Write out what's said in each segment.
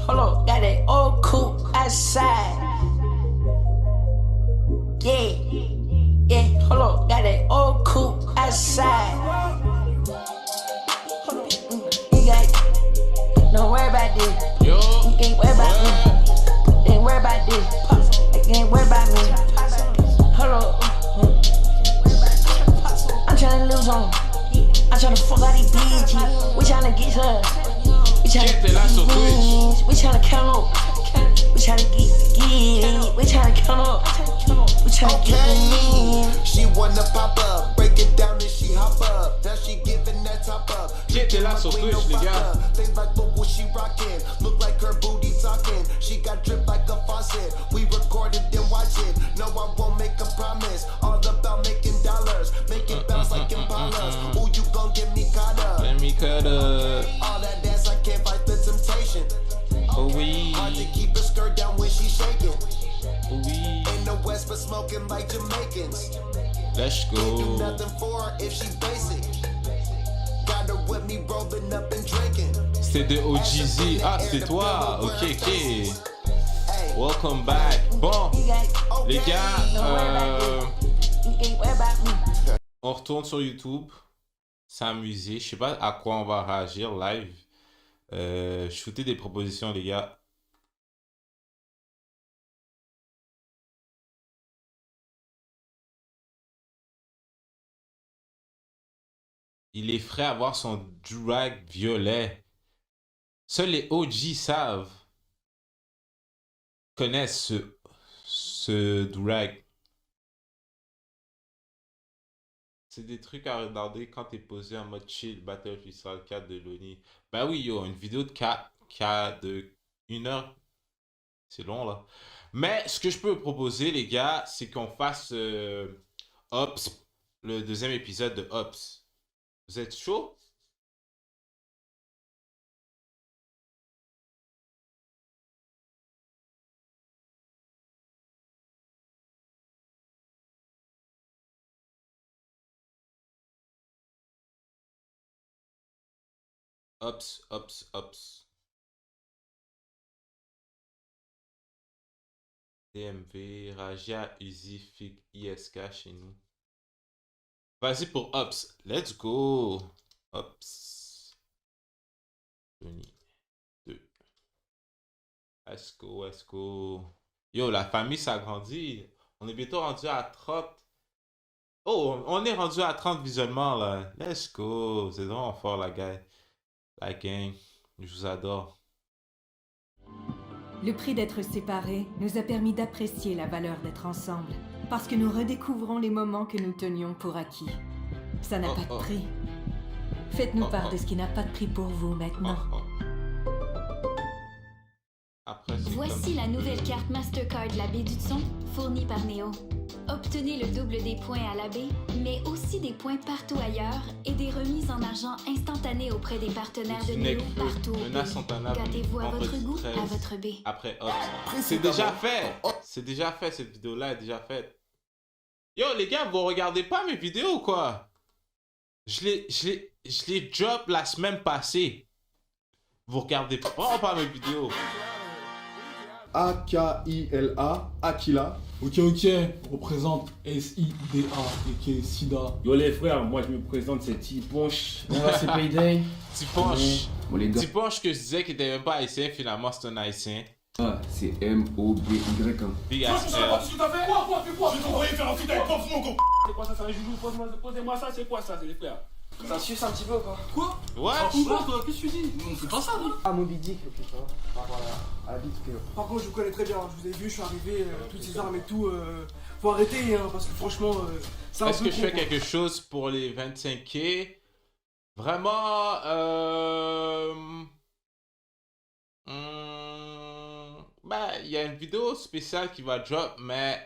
hold up, got that old coupe outside. Yeah, yeah, hold up, got that old coupe outside. You got, don't worry about this. Yo, You can't worry about me. Ain't worry about this. You can't worry about me. Hold up. I'm tryna lose on. I'm tryna fuck all these bitches. We tryna get her. We tryna Get the get last of wins. We tryna count up. We tryna get it. We tryna count up. We tryna get the wins. She wanna pop up, break it down and she hop up. Now she giving that top up. J'étais là sur Twitch, les gars. Things like what was she rocking? Look like her booty talking. She got drip like a faucet. We recorded then watch it. No, I won't make a promise. All about making dollars, making bounce like Impalas. Ooh, you gon' get me caught up. Let me cut up. All that dance, I can't fight the temptation. Oh oui, Hard to keep her skirt down when she shaking. oh oui. In the West, but smoking like Jamaicans. Let's Do go. nothing for her if she basic. Got her with me rolling up and drinking. C'était de OGZ. Ah, c'était toi. Ok, ok. Welcome back. Bon, les gars, You can't worry about me. on retourne sur YouTube. S'amuser. Je sais pas à quoi on va réagir live. Shooter des propositions, les gars. Il est frais à voir son drag violet. Seuls les OG savent, connaissent ce drag. C'est des trucs à regarder quand t'es posé en mode chill, Battle Freestyle 4 de Loni. Ben oui, yo, une vidéo de 4 de 1 heure. C'est long, là. Mais ce que je peux proposer, les gars, c'est qu'on fasse Ops, le deuxième épisode de Ops. Vous êtes chaud? Ops, Ops, Ops. DMV, Raja, Uzi, Fig, ISK chez nous. Vas-y pour Ops. Let's go. Ops. Tony. 2. Let's go, let's go. Yo, la famille s'agrandit. On est bientôt rendu à 30. Oh, on est rendu à 30 visionnements là. Let's go. C'est vraiment fort la gang. La gang. Je vous adore. Le prix d'être séparés nous a permis d'apprécier la valeur d'être ensemble, parce que nous redécouvrons les moments que nous tenions pour acquis. Ça n'a Oh, pas de oh. prix. Faites-nous Oh, part oh. de ce qui n'a pas de prix pour vous maintenant. Oh, oh. Après, c'est Voici comme- la nouvelle carte Mastercard La Baie du Son, fournie par Neo. Obtenez le double des points à la baie, mais aussi des points partout ailleurs et des remises en argent instantanées auprès des partenaires de Neo Neck partout au menace pays. Santana, Gâtez-vous à votre vendredi goût, 13. à votre baie. Après Ops. C'est déjà fait. C'est déjà fait. Cette vidéo-là est déjà faite. Yo, les gars, vous regardez pas mes vidéos ou quoi? Je l'ai drop la semaine passée. Vous regardez pas mes vidéos. A-K-I-L-A, Aquila. Ok, on représente SIDA et qui est SIDA. Yo les frères, moi je me présente, c'est T-Ponche. Bon là c'est Payday. Petit Ponche. Bon les gars, Petit Ponche que je disais qu'il était même pas haïtien, finalement c'est un haïtien. ah, c'est M-O-B-Y. Hein. Big ass Je t'ai fait quoi? Je vais t'envoyer faire un feat avec Pops, mon gars. C'est quoi ça, c'est un joujou? Posez-moi ça, c'est quoi ça, c'est les frères? Ça suce un petit peu quoi. Quoi? Ouais. Toi, qu'est-ce que tu dis? On fait pas ça, non? Ah Moby Dick, ok, ça va. Par rapport à la bite que... Par contre, je vous connais très bien, je vous ai vu, je suis arrivé, toutes ces armes et tout. Faut arrêter, hein, parce que franchement, c'est un Est-ce peu que je con, fais quoi. quelque chose pour les 25K? Vraiment, ben, il y a une vidéo spéciale qui va drop, mais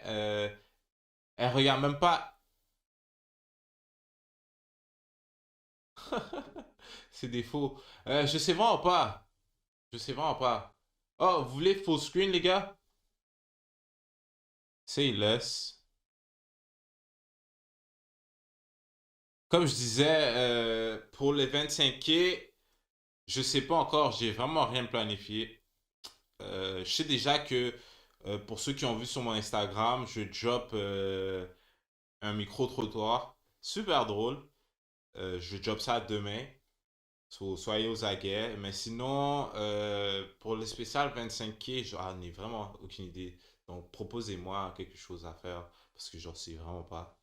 elle regarde même pas. C'est des faux. Je sais vraiment pas. Je sais vraiment pas. Oh, vous voulez full screen, les gars? Say less. Comme je disais, pour les 25K, je sais pas encore, j'ai vraiment rien planifié. je sais déjà que pour ceux qui ont vu sur mon Instagram, je drop un micro-trottoir. Super drôle. Je drop ça demain. So, soyez aux aguets. Mais sinon, pour le spécial 25K, j'en ai vraiment aucune idée. Donc, proposez-moi quelque chose à faire parce que j'en sais vraiment pas.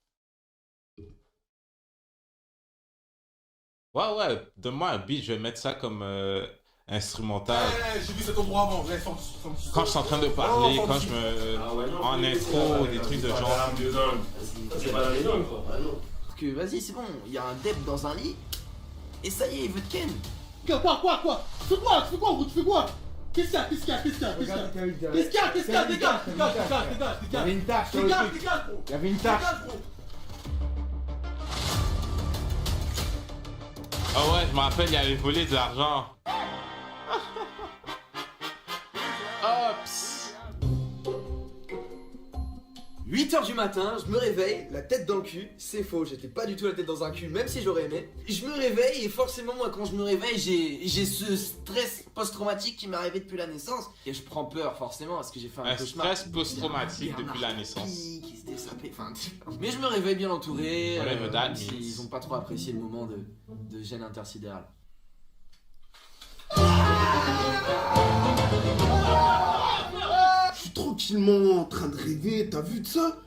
Ouais, donne-moi un beat, je vais mettre ça comme instrumental. J'ai vu cet endroit avant, ouais, Quand je suis en train de parler, quand je me. En intro, des trucs de genre. C'est pas la maison, quoi. Parce que vas-y, c'est bon, il y a un dep dans un lit. Et ça y est, il veut te ken. Quoi? Tu fais quoi, gros? Tu fais quoi? Qu'est-ce qu'il y a? Qu'est-ce qu'il y a? Dégage! Il y avait une tache sur le Dégage, truc. gros! Il y avait une tache. Dégage, gros! Ah ouais, je me rappelle, il avait volé de l'argent. Ops! 8h du matin, je me réveille, la tête dans le cul, c'est faux, j'étais pas du tout la tête dans un cul, même si j'aurais aimé. Je me réveille et forcément moi quand je me réveille j'ai ce stress post-traumatique qui m'est arrivé depuis la naissance. Et je prends peur forcément parce que j'ai fait un cauchemar. Stress post-traumatique depuis la naissance. Qui se dessapait, enfin... Mais je me réveille bien entouré, Whatever that même si means. ils ont pas trop apprécié le moment de gêne intersidérale. Je suis tranquillement en train de rêver, t'as vu de ça?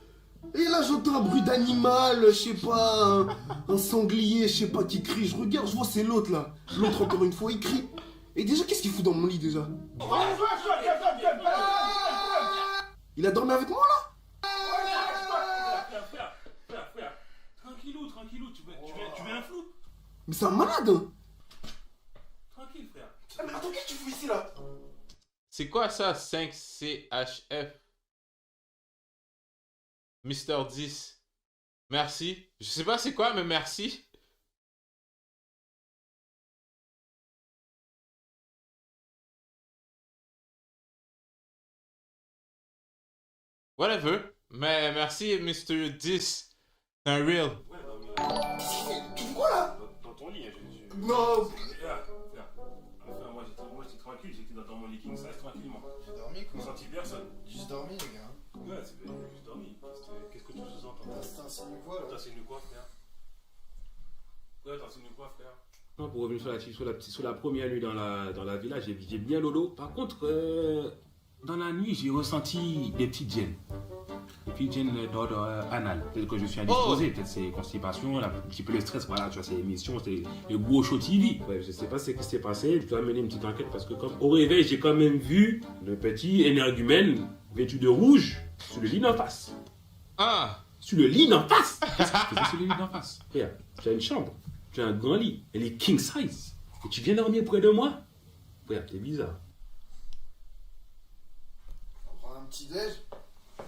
Et là j'entends un bruit d'animal, je sais pas, un sanglier, je sais pas qui crie. Je regarde, je vois c'est l'autre là. L'autre encore une fois il crie. Et déjà qu'est-ce qu'il fout dans mon lit déjà? Il a dormi avec moi là? Frère. Tranquillou, tu veux un flou? Mais c'est un malade hein. Tranquille, frère. Ah, mais attends, qu'est-ce que tu fous ici là? C'est quoi ça, 5CHF? Mister 10. Merci. Je sais pas c'est quoi, mais merci. Whatever. Mais merci, Mr. 10. C'est un real. Ouais, non, Tu fais quoi là? dans ton lit, Non. Frère. Enfin, moi j'étais tranquille, j'étais dans mon lit king size tranquillement. J'ai dormi Je quoi. senti personne. Juste dormi les gars. Ouais, c'est juste dormi. Qu'est-ce que tu sous-entends? T'insinues quoi là? T'insinues quoi, frère? Ouais, t'insinues quoi, frère? Non, pour revenir sur la première nuit dans la villa, j'ai bien lolo. Par contre, dans la nuit, j'ai ressenti des petites gênes. Des petites gênes d'ordre anal. Peut-être que je suis indisposé, peut-être c'est constipation, un petit peu le stress, voilà, tu vois, c'est l'émission, c'est le gros show TV. Ouais, je sais pas ce qui s'est passé, je dois mener une petite enquête parce que comme au réveil, j'ai quand même vu le petit énergumène vêtu de rouge sur le lit d'en face. Ah! Sur le lit d'en face! Qu'est-ce que tu faisais sur le lit d'en face? Regarde, tu as une chambre, tu as un grand lit, elle est king size. Et tu viens dormir près de moi? Regarde, t'es bizarre. On prend un petit déj.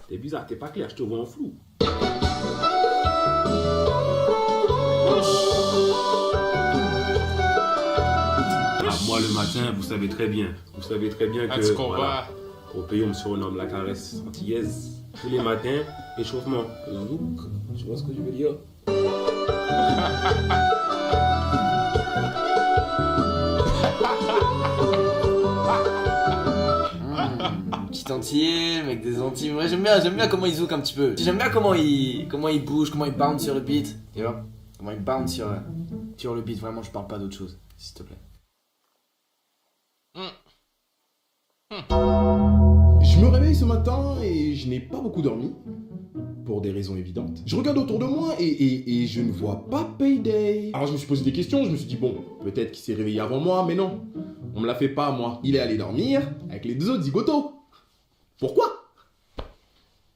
T'es bizarre, t'es pas clair, je te vois en flou. Moi le matin, vous savez très bien que Est-ce qu'on va? au pays on me surnomme la caresse antillaise. Tous les matins, échauffement. Zouk, tu vois ce que je veux dire? Petit antillais, mec des Antilles. Ouais, j'aime bien comment il zouk un petit peu. J'aime bien comment il bouge, comment il bounce sur le beat. Tu vois? Comment il bounce sur le beat. Vraiment, je parle pas d'autre chose, s'il te plaît. Je me réveille ce matin et je n'ai pas beaucoup dormi. Pour des raisons évidentes. Je regarde autour de moi et je ne vois pas Payday. Alors je me suis posé des questions, je me suis dit bon, peut-être qu'il s'est réveillé avant moi, mais non. On me l'a fait pas moi. Il est allé dormir avec les deux autres zigotos. Pourquoi?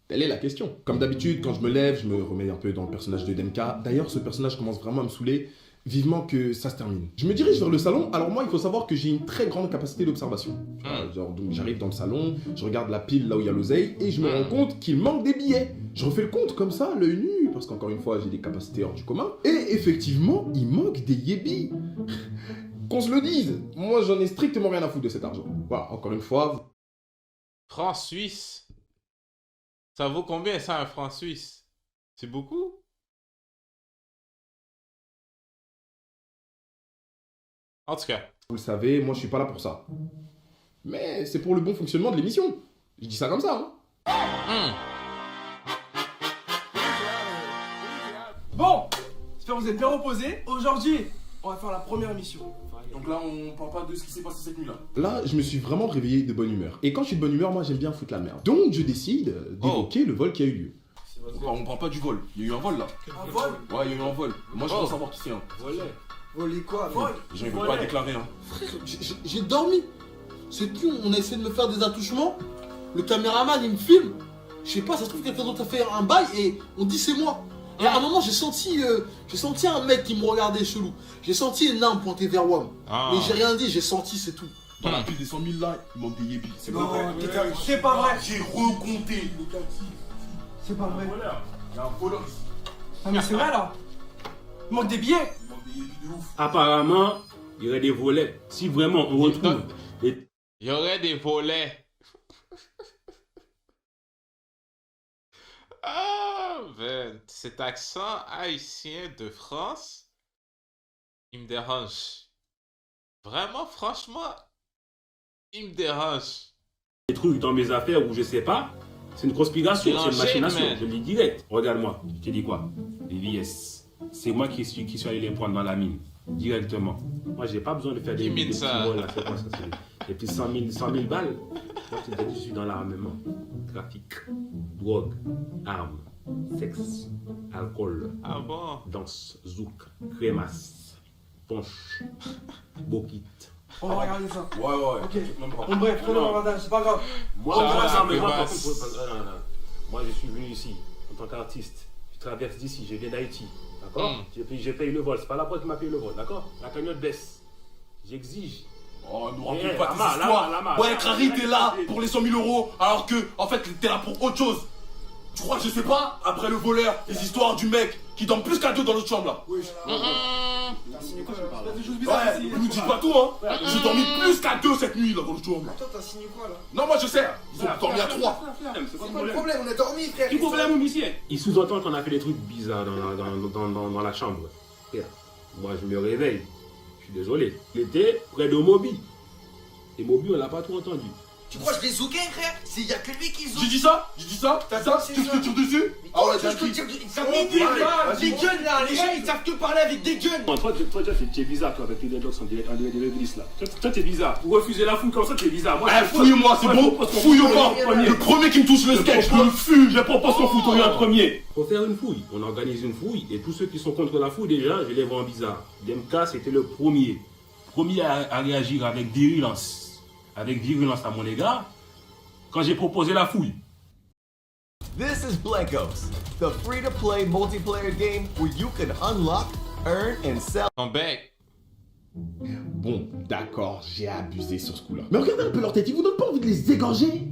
Telle est la question. Comme d'habitude, quand je me lève, je me remets un peu dans le personnage de Denka. D'ailleurs, ce personnage commence vraiment à me saouler. Vivement que ça se termine. Je me dirige vers le salon. Alors moi, il faut savoir que j'ai une très grande capacité d'observation. Genre, donc j'arrive dans le salon, je regarde la pile là où il y a l'oseille et je me rends compte qu'il manque des billets. Je refais le compte comme ça, l'œil nu, parce qu'encore une fois, j'ai des capacités hors du commun. Et effectivement, il manque des yébis. Qu'on se le dise, moi j'en ai strictement rien à foutre de cet argent. Voilà, encore une fois. Franc suisse. Ça vaut combien ça, un franc suisse? C'est beaucoup? En tout cas. Vous le savez, moi je suis pas là pour ça. Mais c'est pour le bon fonctionnement de l'émission. Je dis ça comme ça, hein. Bon, j'espère que vous êtes bien reposés. Aujourd'hui, on va faire la première émission. Donc là, on parle pas de ce qui s'est passé cette nuit-là. Là, je me suis vraiment réveillé de bonne humeur. Et quand je suis de bonne humeur, moi j'aime bien foutre la merde. Donc je décide d'évoquer le vol qui a eu lieu. On parle pas du vol. Il y a eu un vol là. Un vol? Ouais, il y a eu un vol. Moi, je veux savoir qui c'est. Hein. Voler quoi? Les gens, ils veulent pas déclarer. Hein. J'ai dormi. C'est tout, on a essayé de me faire des attouchements. Le caméraman, il me filme. Je sais pas, ça se trouve quelqu'un d'autre a fait un bail et on dit c'est moi. Et à un moment, j'ai senti un mec qui me regardait chelou. J'ai senti une arme pointée vers WAM. Mais j'ai rien dit, j'ai senti, c'est tout. Dans la pile des 100 000 là, il manque des yébis. C'est pas Non, vrai. c'est pas vrai. J'ai recompté. C'est pas vrai. Il y a un voleur ici. Ah mais c'est vrai là. Il manque des billets. Il manque des yébis de ouf. Apparemment, il y aurait des volets. Si vraiment on retrouve les... Il y aurait des volets. Ah, ben, cet accent haïtien de France, il me dérange. Vraiment, franchement, il me dérange. des trucs dans mes affaires où je sais pas, c'est une conspiration, c'est une machination. Man. Je le dis direct. Regarde-moi, je te dis quoi? Les VS. C'est moi qui suis allé les prendre dans la mine. Directement. Moi, j'ai pas besoin de faire des mine petits ça? vols, là, c'est quoi ça? Et puis 100 000 balles. Moi, je te dis, je suis dans l'armement. Trafic, drogue, armes, sexe, alcool, Ah bon? danse, zouk, crémasse, punch, bokit. On va regarder ça. Ouais. Ok. Même pas. Bon bref, prenez l'avantage, c'est pas grave. Moi, moi, je suis venu ici en tant qu'artiste. Je traverse d'ici, je viens d'Haïti. D'accord? Je paye le vol. C'est pas la boîte qui m'a payé le vol. D'accord? La cagnotte baisse. J'exige. Oh, nous Eh, raconte pas Lama, tes histoires. Lama, Ouais, Lama, Crary, Lama, t'es là Lama. pour les 100 000 euros, alors que, en fait, t'es là pour autre chose. Tu crois que je sais pas? Après le voleur, les histoires du mec qui dorme plus qu'à deux dans l'autre chambre là. Oui. T'as signé quoi, je Il y a parle? des choses bizarres Ouais, ici. ne nous dis pas tout, hein. J'ai dormi plus qu'à deux cette nuit là dans l'autre chambre. Toi, t'as signé quoi là? Non, moi je sais, ils ont dormi à trois. C'est quoi le problème? On a dormi, frère. Qui problème, monsieur? Il sous-entend qu'on a fait des trucs bizarres dans la chambre. Frère, moi, je me réveille. Je suis désolé. Il était près de Moby. Et Moby, on l'a pas trop entendu. Tu crois que je l'ai zouké, frère? Il y a que lui qui zouk. J'ai dit ça? T'as ça? Tu te tires dessus? Ah ouais, Je t'as peux qui? dire des guns là, les gens ils savent que parler avec des guns. Toi, tu es bizarre, toi, avec les deadlocks en l'église, là. Toi, t'es bizarre. Pour refuser la fouille comme ça, t'es bizarre. Moi, Eh, fouille-moi, c'est bon? Fouille ou pas? Le premier qui me touche le sketch, je le fume. Je propose qu'on fouille en premier. Faut faire une fouille. On organise une fouille et tous ceux qui sont contre la fouille, déjà, je les vois en bizarre. DMK, c'était le premier. Premier à réagir avec virulence. Avec virulence à mon égard. Quand j'ai proposé la fouille. This is Blankos, the free-to-play multiplayer game where you can unlock, earn, and sell. Ton bec. Bon, d'accord, j'ai abusé sur ce coup-là. Mais regardez un peu leur tête, ils vous donnent pas envie de les égorger?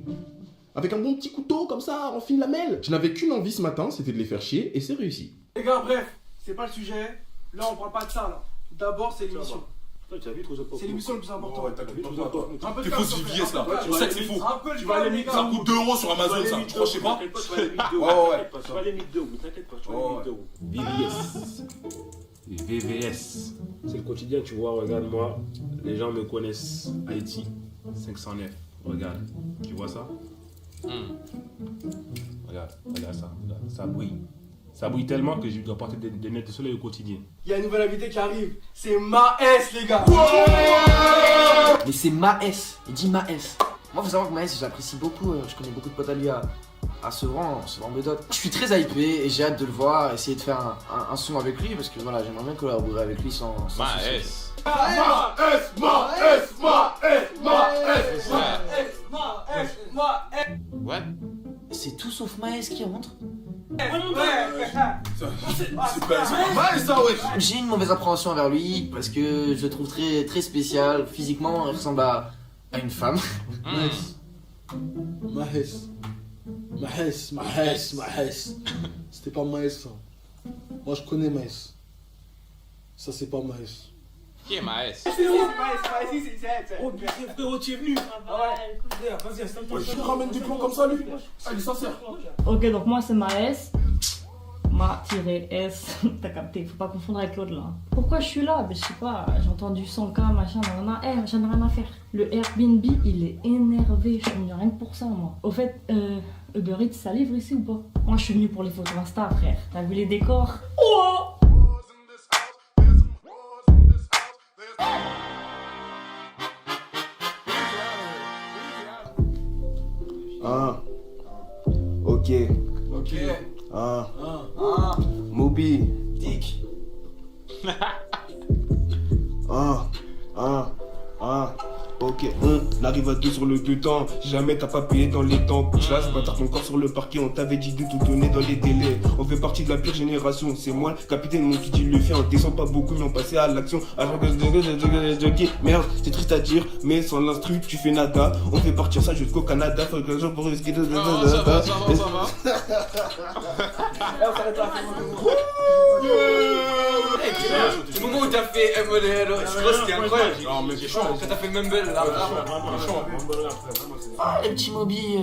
Avec un bon petit couteau comme ça, en fine lamelle. Je n'avais qu'une envie ce matin, c'était de les faire chier, et c'est réussi. Les gars, bref, c'est pas le sujet. Là, on parle pas de ça là. D'abord, c'est l'émission. Toi, tu as vu trop ça. C'est l'émission le plus importante. Ouais, t'inquiète pas, toi. Un peu de T'es calme, faux s'il vous plaît. JVS là. Un peu de On sait que c'est calme. faux. Un peu de Tu vas calme, aller les Ça gars. coûte 2 euros sur Amazon ça. Tu crois, je sais pas? T'inquiète pas, tu vas aller vite de Ouais. Tu vas aller vite de roue, t'inquiète pas, tu vas aller vite de roue. VVS. C'est le quotidien, tu vois, regarde-moi. Les gens me connaissent. Haïti, 509. Regarde, tu vois ça? Regarde ça, regarde. Ça brille. Ça brille tellement que je dois porter des lunettes de soleil au quotidien. Il y a un nouvel invité qui arrive. C'est Maes, les gars. Mais c'est Maes, il dit Maes. Moi, faut savoir que Maes, j'apprécie beaucoup. Je connais beaucoup de potes à lui à Sevran Bedot. Je suis très hypé et j'ai hâte de le voir, essayer de faire un son avec lui parce que voilà, j'aimerais bien collaborer avec lui sans Maes. What? C'est tout sauf Maes qui rentre. C'est pas mal ça, ouais. J'ai une mauvaise appréhension envers lui parce que je le trouve très, très spécial. Physiquement, il ressemble à une femme. Mahes. C'était pas Maes ça. Moi je connais Maes. Ça c'est pas Maes. Qui est Maes? Oh, frérot, tu es venu. Vas-y, installe-toi. Je lui ramène du plomb comme ça lui. Ah, il est sincère. Ok, donc moi c'est Maes. Ma-S, t'as capté, faut pas confondre avec l'autre là. Pourquoi je suis là? Ben, je sais pas, j'ai entendu son cas, machin, nanana. J'en ai rien à faire. Le Airbnb, il est énervé, je suis venu rien que pour ça, moi. Au fait, Uber Eats, ça livre ici ou pas? Moi, je suis venu pour les photos Insta, frère. T'as vu les décors? Oh! Ok. Moby. Dick. Ok, on arrive à deux sur le deux temps. Jamais t'as pas payé dans les temps. Classe, bâtard ton corps sur le parquet. On t'avait dit de tout donner dans les délais. On fait partie de la pire génération. C'est moi, le capitaine, mon qui dit le fait. On descend pas beaucoup, mais on passait à l'action. Merde, c'est triste à dire, mais sans l'instru, tu fais nada. On fait partir ça jusqu'au Canada. Faut que les gens pour risquer de. Ça va. On s'arrête là. Le moment où t'as fait un modèle, je crois que c'était incroyable. Non, mais c'est chaud. Quand t'as fait Mumble là. Ah, le petit Moby,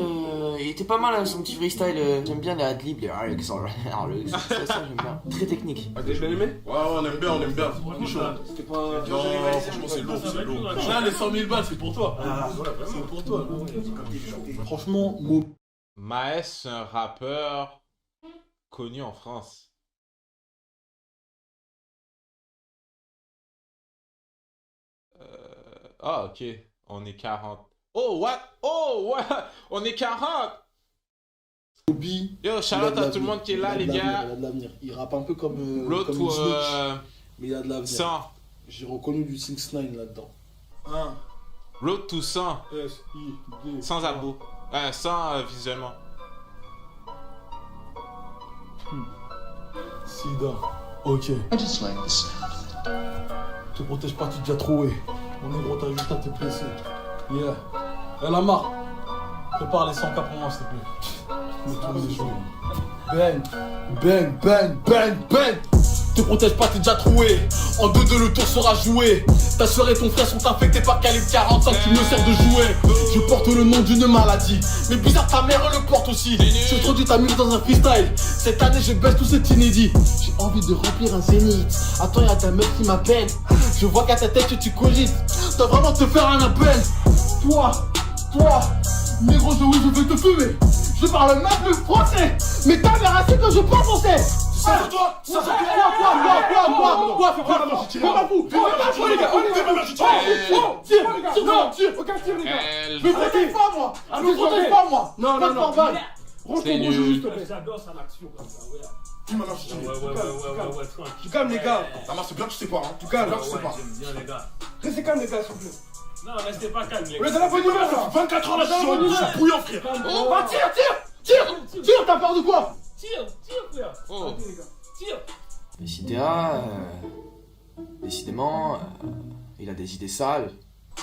il était pas mal son petit freestyle. J'aime bien les adlibs, les ça j'aime bien. Très technique. Ah, t'as bien aimé? Ouais, on aime bien. C'est chaud. C'était pas. Non, franchement, c'est lourd. Là, les 100 000 balles, c'est pour toi. C'est pour toi. Franchement, Maes, c'est un rappeur connu en France. Ah, ok. On est 40. Oh, what? On est 40! Moby. Yo, shout out à tout le monde qui est là, les gars. Il a de l'avenir. Il rappe un peu comme. L'autre comme ou. mais il a de l'avenir. 100. J'ai reconnu du 6ix9ine là-dedans. Road to 100. S-I-D. Sans abo. Sans visuellement. Sida. Ok. I just like this. Te protège pas, tu te déjà troué. Mon négro, t'as juste à te blesser. Yeah. Elle a marre. Prépare les 100K pour moi, s'il te plaît. Bang. Te protège pas, t'es déjà troué. En 2-2, le tour sera joué. Ta soeur et ton frère sont infectés par calibre 45 qui me sert de jouet. Je porte le nom d'une maladie. Mais bizarre, ta mère le porte aussi. Je introduis ta musique dans un freestyle. Cette année, je baisse tout cet inédit. J'ai envie de remplir un zénith. Attends, y'a ta meuf qui m'appelle. Je vois qu'à ta tête, tu cogites. Dois vraiment te faire un appel. Toi, négro, oui, je veux te fumer. Je parle même le français. Mais ta mère a su que je parle français. Ça c'est toi. Quoi, fais pas fou. Tire, aucun tir les gars. Me protège pas moi. Non. C'est nul. J'adore ça l'action comme ça, ouais. Tu calmes les gars. Ça marche bien, tu sais pas. Tu calmes, tu sais pas. J'aime bien les gars. Restez calme les gars, s'il vous plaît. Non, restez pas calme les On est gars. dans la bonne humeur là. 24 ans là, je suis bouillant frère. Va, tire, t'as peur de quoi? Tire, frère. Oh. Tire. Décidément, il a des idées sales.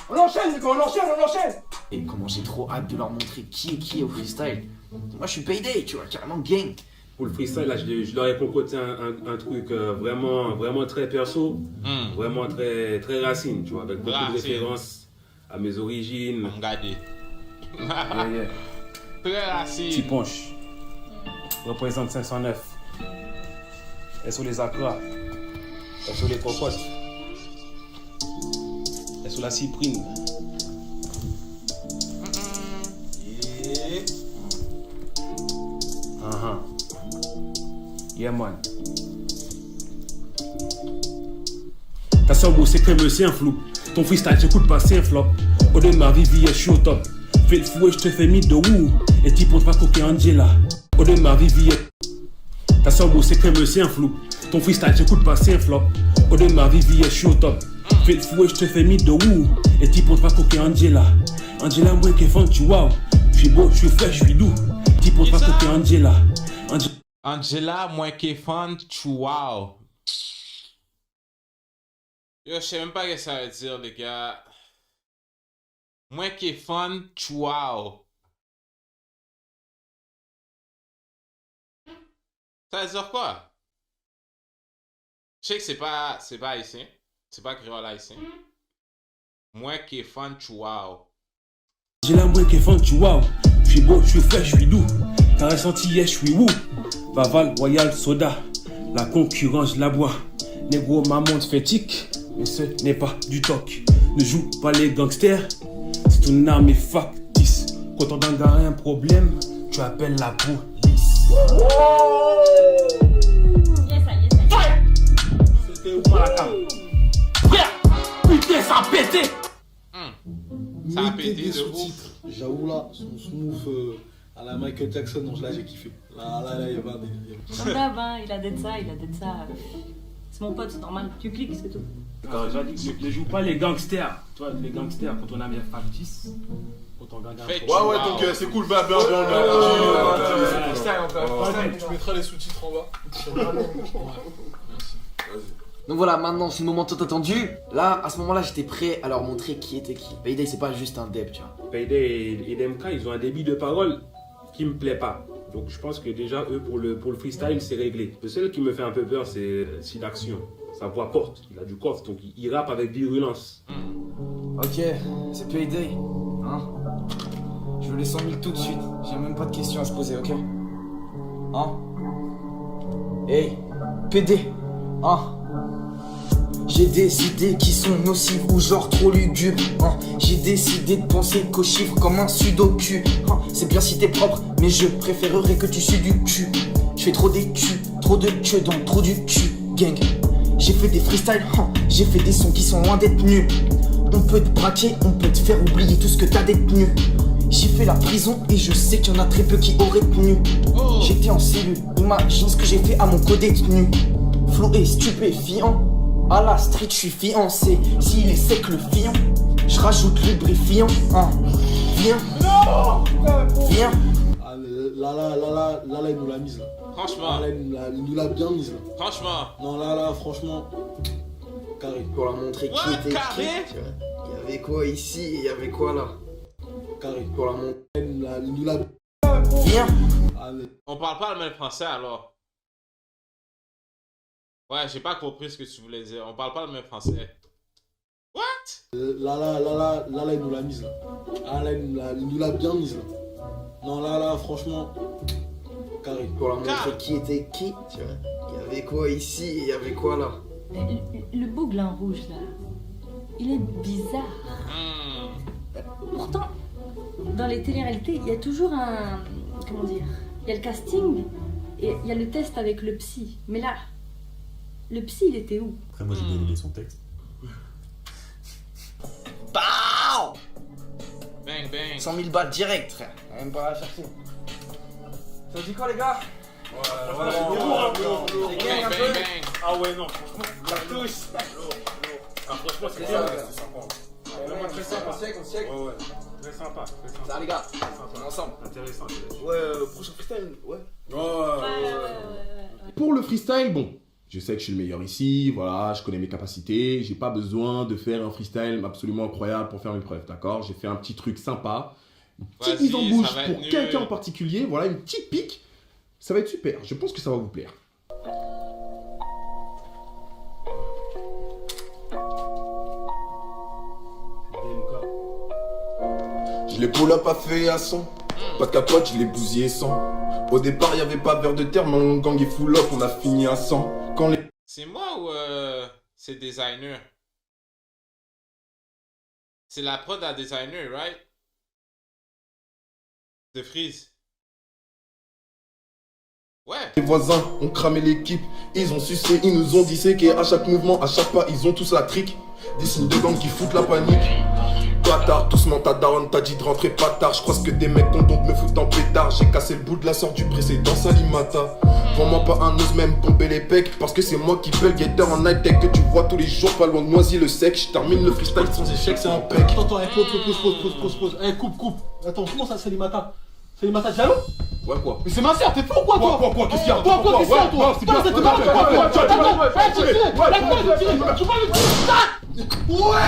On enchaîne les gars, on enchaîne. Et comment j'ai trop hâte de leur montrer qui est qui au freestyle. Moi je suis payday, tu vois, carrément gang. Pour le freestyle, là, je leur ai concocté un truc vraiment très perso, vraiment très racine, tu vois, avec beaucoup de références à mes origines. Regardez. Yeah. Très racine. Petit punch. Représente 509. Et sur les Accra. Et sur les cocottes. Et sur la cyprine. Yeah man. Ta soeur c'est crème, c'est un flou. Ton freestyle j'écoute pas, c'est un flop. Au de ma vie, je suis au top. Fais le fou et je te fais mythe de wou. Et tu penses pas coquer Angela. Au de ma vie, ta soeur c'est crème, c'est un flou. Ton freestyle j'écoute pas, c'est un flop. Au de ma vie, je suis au top. Fais le fou et je te fais mythe de wou. Et tu penses pas coquer Angela. Angela, moi qui est fan, tu wow. Je suis beau, je suis frais, je suis doux. Tu penses pas coquer Angela. Angela, moi qui est fan, tu wow. Yo, je sais même pas ce que ça veut dire, les gars. Moi qui est fan, tu wow. Ça veut dire quoi? Je sais que c'est pas haïtien. C'est pas créole haïtien. Moi qui est fan, tu wow. Angela, moi qui est fan, tu wow. Je suis beau, je suis frais, je suis doux. T'as ressenti, yeah, je suis wou. Baval, Royal, Soda. La concurrence, je la bois. Négro, ma montre fait tic, mais ce n'est pas du toc. Ne joue pas les gangsters, si ton arme est factice. Quand on a un problème, tu appelles la police. C'était où la cam? Frère, putain, ça a pété. Ça a Mettez pété des de sous-titres. J'avoue là, son smooth à la Michael Jackson, non, là j'ai kiffé. Là, il y avait un délire. Comme d'hab, hein, il a d'être ça, il a d'être ça. C'est mon pote, c'est normal. Tu cliques, c'est tout. Quand j'ai dit, ne joue pas les gangsters. Tu vois, les gangsters, quand on a bien factice, quand on gagne un Ouais, donc c'est cool, bah, bien, Tu mettras les sous-titres en bas. Donc voilà, maintenant c'est le moment tant attendu. Là, à ce moment-là, j'étais prêt à leur montrer qui était qui. Payday, c'est pas juste un deb, tu vois. Payday et DMK, ils ont un débit de parole qui me plaît pas. Donc je pense que déjà, eux, pour le freestyle, c'est réglé. Le seul qui me fait un peu peur, c'est Sidaction. Sa voix porte, il a du coffre, donc il rappe avec virulence. Ok, c'est Payday. Hein? Je veux les 100 000 tout de suite. J'ai même pas de questions à se poser, ok? Hein? Hey, PD. Hein? J'ai des idées qui sont nocives ou genre trop lugubres. Hein. J'ai décidé de penser qu'aux chiffres comme un sudoku. Hein. C'est bien si t'es propre, mais je préférerais que tu sues du cul. Je fais trop des culs, trop de queue dans trop du cul. Gang. J'ai fait des freestyles, hein. J'ai fait des sons qui sont loin d'être nuls. On peut te braquer, on peut te faire oublier tout ce que t'as détenu. J'ai fait la prison et je sais qu'il y en a très peu qui auraient tenu. J'étais en cellule, imagine ce que j'ai fait à mon co-détenu. Flow est stupéfiant. À la street, je suis fiancé. S'il est sec le fion, je rajoute lubrifiant. Hein. Viens. Viens. Ah, là, il nous l'a mise là. Franchement. Là, il nous l'a bien mise là. Franchement. Non, là, franchement. Carré. Pour leur montrer qui était carré. qui. Tu vois. Il y avait quoi ici et il y avait quoi là. Carré. Pour leur montrer. Il nous l'a. Viens. On parle pas le même français alors. Ouais, j'ai pas compris ce que tu voulais dire. On parle pas le même français. What? Là, il nous l'a mise là. Ah, là, il nous l'a bien mise là. Non, là, franchement. Carré. Pour leur montrer qui était qui. Tu vois. Il y avait quoi ici et il y avait quoi là. Le bouglin rouge là, il est bizarre. Pourtant, dans les téléréalités, il y a toujours un. Comment dire? Il y a le casting et il y a le test avec le psy. Mais là, le psy, il était où? Après, moi, j'ai bien aimé son texte. Pow! Bang, bang. 100 000 balles direct, frère. Même pas à chercher. Ça dit quoi, les gars? Ouais, c'est gang un peu. Ah ouais, non, franchement, la touche. Ah, franchement, c'est bien, c'est sympa. Vraiment très sympa. On check. Ouais, très sympa. Ça, les gars, on est ensemble. Intéressant. Ouais, prochain freestyle, ouais. Pour le freestyle, bon, je sais que je suis le meilleur ici, voilà, je connais mes capacités, j'ai pas besoin de faire un freestyle absolument incroyable pour faire mes preuves, d'accord? J'ai fait un petit truc sympa, une petite mise en bouche pour quelqu'un en particulier, voilà, une petite pique, ça va être super, je pense que ça va vous plaire. Je l'ai pull up à feu à son. Pas de capote, je l'ai bousillé sans. Au départ, y'avait pas vers de terre, mais mon gang est full up, on a fini à 100. Quand les... C'est moi ou c'est designer? C'est la prod à designer, right? De Freeze. Ouais. Les voisins ont cramé l'équipe, ils ont sucé, ils nous ont disséqué. À chaque mouvement, à chaque pas, ils ont tous la trique. Des signes de gang qui foutent la panique. Bâtard, doucement ta daronne t'a dit de rentrer pas tard. Je crois que des mecs contents de me foutre en pétard. J'ai cassé le bout de la sorte du précédent Salimata. Vends-moi pas un ose même pomper les pecs. Parce que c'est moi qui fais le guetteur en night tech. Que tu vois tous les jours pas loin de Noisy-le-Sec. Je termine le freestyle sans échec, c'est un pec. Attends, pause. Eh, coupe. Attends, comment ça, Salimata? Salimata Diallo? Ouais, quoi? Mais c'est ma sœur, t'es fou ou quoi, toi? Quoi? Qu'est-ce qu'il y a? Quoi, qu'est-ce qu'il y a, toi? C'est bien, c'est bien. Tu vas le Ouais,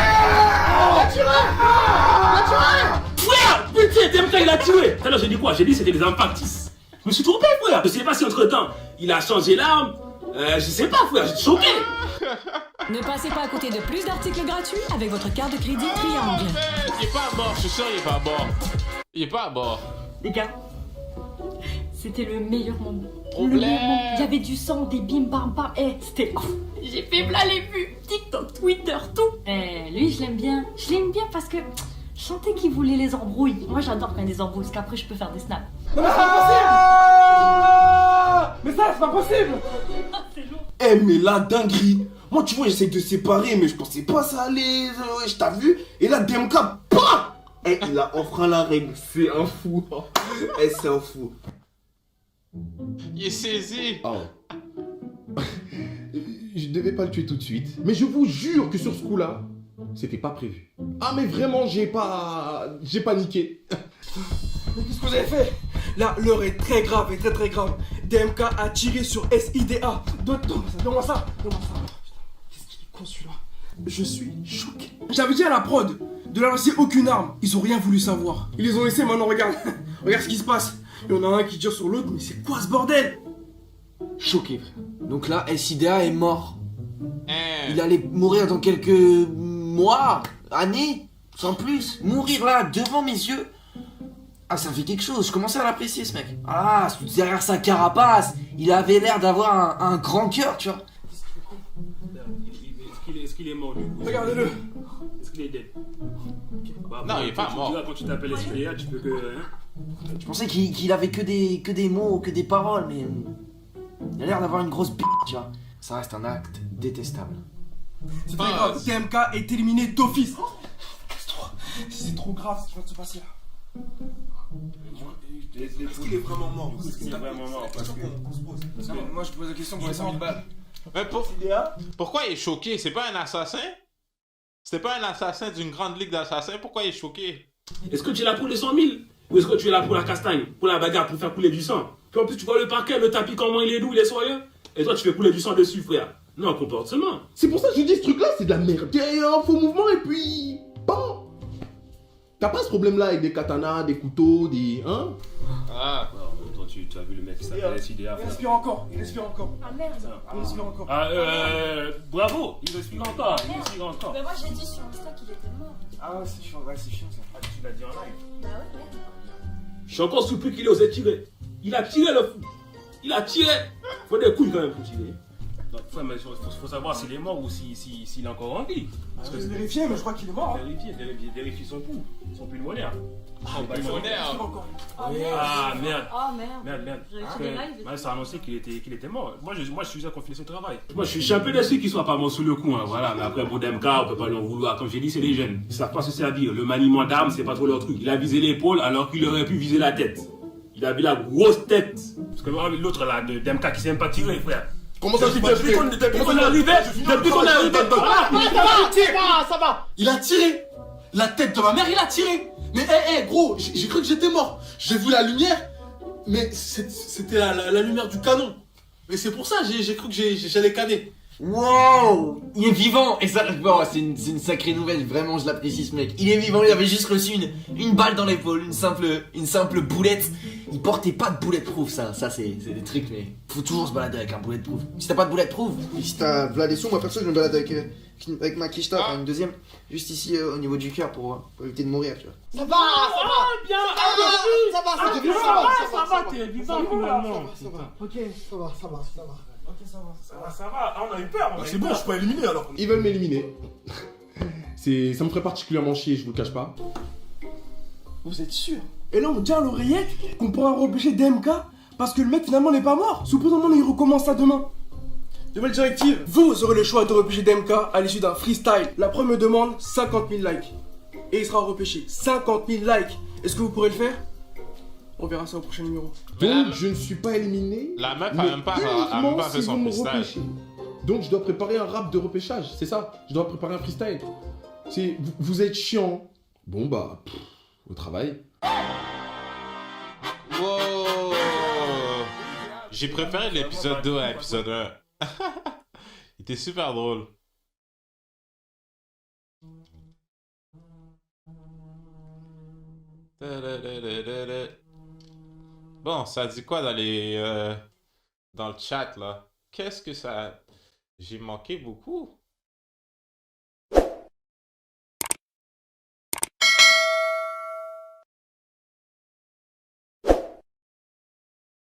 putain, DMK il a tué. Tout à l'heure j'ai dit quoi? J'ai dit c'était des impactis. Je me suis trompé, frère. Je sais pas si entre temps il a changé l'arme. Je sais pas, frère, j'étais choqué. Ne passez pas à côté de plus d'articles gratuits avec votre carte de crédit Triangle. Il est pas mort, je suis sûr il est pas mort. Il est pas mort. Les gars, c'était le meilleur moment. Il y avait du sang, des bim bam bam. C'était ouf. J'ai fait plein les vues. TikTok, Twitter, tout. Lui, je l'aime bien. Je l'aime bien parce que je sentais qu'il voulait les embrouilles. Moi, j'adore quand il y a des embrouilles parce qu'après, je peux faire des snaps. Non, mais c'est pas possible. Mais ça, c'est pas possible. C'est lourd. Mais la dinguerie. Moi, tu vois, j'essaie de séparer, mais je pensais pas ça allait. Je t'ai vu. Et là, DMK, PAM il a enfreint la règle. C'est un fou. C'est un fou. Il est saisi. Oh. Je devais pas le tuer tout de suite. Mais je vous jure que sur ce coup-là, c'était pas prévu. Ah mais vraiment, j'ai paniqué. Mais qu'est-ce que vous avez fait? Là, l'heure est très grave et très très grave. DMK a tiré sur SIDA. Donne-moi ça. Donne-moi ça. Qu'est-ce qu'il est con celui-là. Je suis choqué. J'avais dit à la prod de leur laisser aucune arme. Ils ont rien voulu savoir. Ils les ont laissés, maintenant regarde. Regarde ce qui se passe. Il y en a un qui tire sur l'autre, mais c'est quoi ce bordel? Choqué, frère. Donc là, SIDA est mort. Il allait mourir dans quelques mois, années, sans plus. Mourir là, devant mes yeux. Ah, ça me fait quelque chose. Je commençais à l'apprécier, ce mec. Ah, derrière sa carapace, il avait l'air d'avoir un grand cœur, tu vois. Est-ce qu'il est mort, du coup? Regardez-le. Est-ce qu'il est dead? Non, il est pas mort. Quand tu t'appelles SIDA, tu peux que... Je pensais qu'il avait que des mots, que des paroles, mais... Il a l'air d'avoir une grosse b***, tu vois. Ça reste un acte détestable. C'est très grave. TMK est éliminé d'office. C'est trop grave ce qui vient de se passer là. Est-ce qu'il est vraiment mort? Est-ce qu'il est vraiment mort? Parce que... Non, mais moi je te pose la question pour les 100 000 balles. Mais pourquoi il est choqué? C'est pas un assassin? C'était pas un assassin d'une grande ligue d'assassins? Pourquoi il est choqué? Est-ce que tu es là pour les 100 000? Ou est-ce que tu es là pour la castagne? Pour la bagarre, pour faire couler du sang? Puis en plus tu vois le parquet, le tapis, comment il est doux, il est soyeux? Et toi tu fais couler du sang dessus, frère. Non, comportement. C'est pour ça que je dis ce truc-là, c'est de la merde. Il y a un faux mouvement et puis... Bon. T'as pas ce problème-là avec des katanas, des couteaux, des... Hein? Ah. Toi tu as vu le mec qui s'appelle SIDA. Il respire encore, il respire encore. Ah merde. Il respire encore. Bravo, il respire encore, il respire encore. Mais moi j'ai dit sur Insta qu'il était mort. Ah ouais, c'est chiant ça. Ah, tu l'as dit en live. Bah ouais. Je suis encore surpris qu'il ait osé tirer. Il a tiré le fou. Il a tiré. Faut des couilles quand même pour tirer. Donc, mais faut savoir s'il est mort ou s'il est encore en vie. Je vais vérifier, mais je crois qu'il est mort. Vérifie son pouls, son pulmonaire. Pulmonaire. Ah merde. Oh merde. Merde. J'avais Parce fait des lives. que ça a annoncé qu'il était mort. Moi je suis à confier ce travail. Moi je suis un peu déçu qu'il soit pas mort sous le coup. Hein, voilà. Mais après pour DMK, on peut pas lui en vouloir. Comme j'ai dit, c'est les jeunes. Ils savent pas se servir. Le maniement d'armes, c'est pas trop leur truc. Il a visé l'épaule alors qu'il aurait pu viser la tête. Il a vu la grosse tête. Parce que l'autre là, de DMK qui sait même pas tirer, frère. Comment ça, tu depuis qu'on est arrivé, Ça va. Il a tiré. La tête de ma mère, il a tiré. Mais gros, j'ai cru que j'étais mort. J'ai vu la lumière, mais c'était la lumière du canon. Mais c'est pour ça, j'ai cru que j'allais canner. Wow, il est vivant. Et ça, bon, c'est une sacrée nouvelle. Vraiment, je l'apprécie ce mec. Il est vivant. Il avait juste reçu une balle dans l'épaule, une simple boulette. Il portait pas de bulletproof, ça c'est des trucs, mais faut toujours se balader avec un bulletproof. Si t'as pas de bulletproof, et si t'as Vlad et Son, moi perso je me balade avec ma Kishta, une deuxième, juste ici au niveau du cœur pour éviter de mourir, tu vois. Ça va. Ça va, t'es vivant finalement. Ok, ça va. Ça va, on a eu peur. C'est bon, je suis pas éliminé alors. Ils veulent m'éliminer. Ça me ferait particulièrement chier, je vous le cache pas. Vous êtes sûr? Et là on dit à l'oreillette qu'on pourra repêcher DMK parce que le mec finalement n'est pas mort. Supposément il recommence ça demain. Nouvelle directive, vous aurez le choix de repêcher DMK à l'issue d'un freestyle. La première demande, 50 000 likes. Et il sera repêché. 50 000 likes. Est-ce que vous pourrez le faire? On verra ça au prochain numéro. Donc je ne suis pas éliminé. La meuf a même pas fait son freestyle. Donc je dois préparer un rap de repêchage, c'est ça? Je dois préparer un freestyle. Vous êtes chiant. Bon bah, au travail. Wow. J'ai préféré l'épisode 2 à l'épisode 1. Il était super drôle. Bon, ça dit quoi dans dans le chat là? Qu'est-ce que ça... J'ai manqué beaucoup.